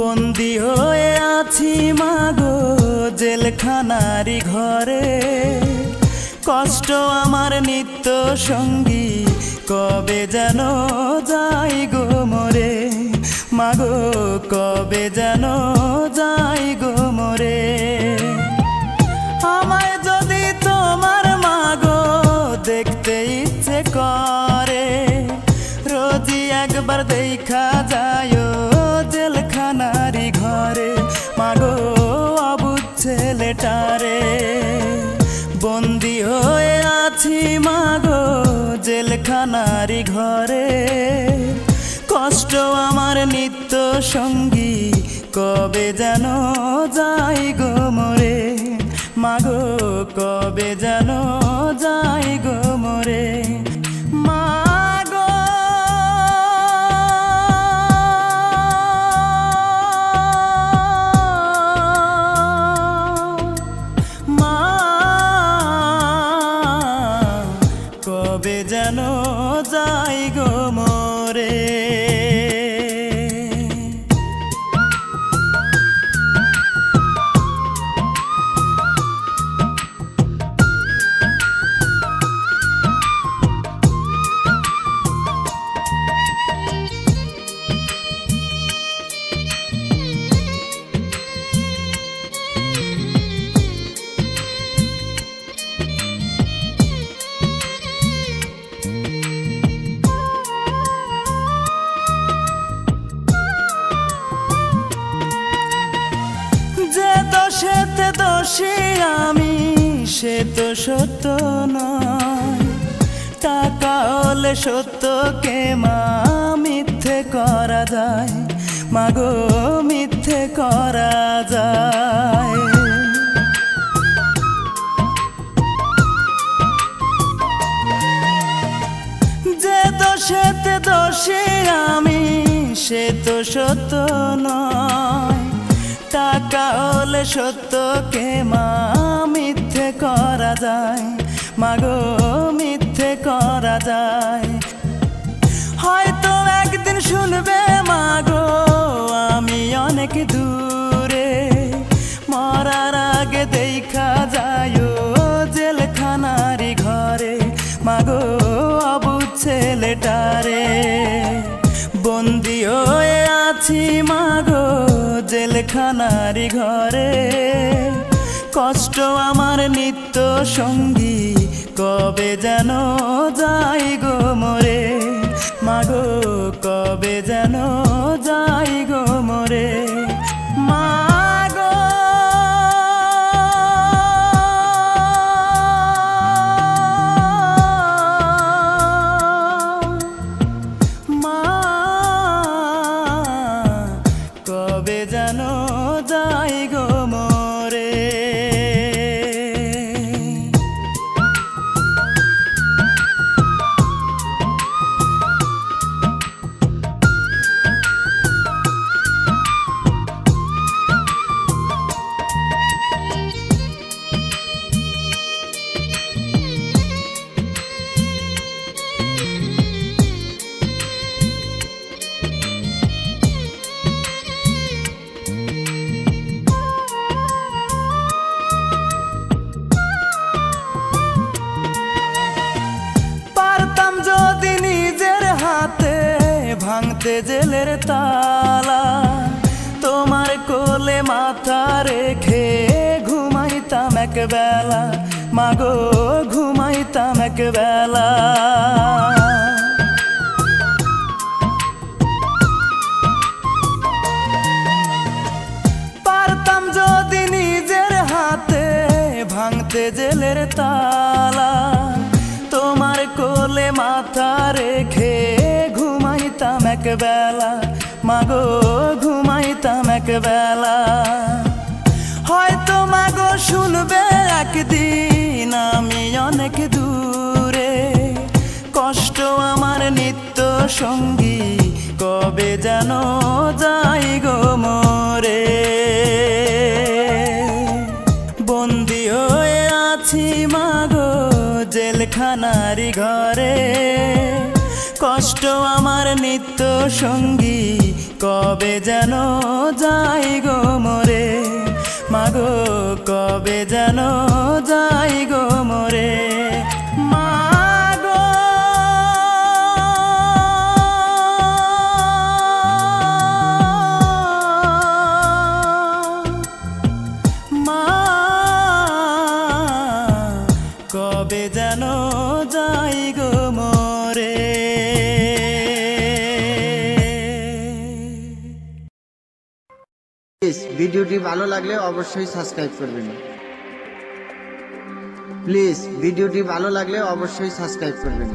বন্দী হয়ে আছি মাগো জেলখানারি ঘরে, কষ্ট আমার নিত্য সঙ্গী কবে যেন যাই গো মরে, মাগো কবে যেন যাই গো মরে। আমায় যদি তোমার মাগো দেখতে ইচ্ছে করে, রোজই একবার দেখা যায় জেলখানারি ঘরে, মাগো অবুঝ ছেলেটারে। বন্দী হয়ে আছি মাগো জেলখানারি ঘরে, কষ্ট আমার নিত্য সঙ্গী কবে যেন যাই গো মরে, মাগো কবে যেন যাই গো মরে। কবে যেন যাই গো মরে। সেতে দোষী আমি সে তো সত্য নয়, টাকা হলে সত্যকে মা মিথ্যে করা যায়, মাগো মিথ্যে করা যায়। যে দোষেতে দোষী আমি সে তো সত্য নয়, টাকা হলে সত্যকে মা মিথ্যে করা যায়, মাগো মিথ্যে করা যায়। হয়তো একদিন শুনবে মাগো আমি অনেক দূরে, মরার আগে দেখা যায় জেলখানারি ঘরে, মাগো অবুঝ ছেলেটারে। বন্দী হয়ে আছি মাগো জেলখানারি ঘরে, কষ্ট আমার নিত্য সঙ্গী কবে যেন যাই গো মরে, মাগো কবে যেন যাই গো মরে। কবে যেন যাই গো মরে। ভাঙতে জেলের তালা, তোমার কোলে মাথা রেখে ঘুমাইতাম এক বেলা, মাগো ঘুমাইতাম এক বেলা। পারতাম যদি নিজের হাতে ভাঙতে জেলের তালা, তোমার কোলে মাথা রেখে ঘুমাইতাম এক বেলা, মাগো ঘুমাইতাম এক বেলা। হয়তো মাগো শুনবে একদিন আমি অনেক দূরে, কষ্ট আমার নিত্য সঙ্গী কবে যেন যাই গো মরে। বন্দী হয়ে আছি মাগো জেলখানারি ঘরে, কষ্ট আমার নিত্য সঙ্গী কবে যেন যাই গো মোরে, মাগো কবে যেন যাই গো মোরে, মাগো মা কবে যেন যাই গো মোরে। ভিডিওটি ভালো লাগলে অবশ্যই সাবস্ক্রাইব করবেন। প্লিজ ভিডিওটি ভালো লাগলে অবশ্যই সাবস্ক্রাইব করবেন।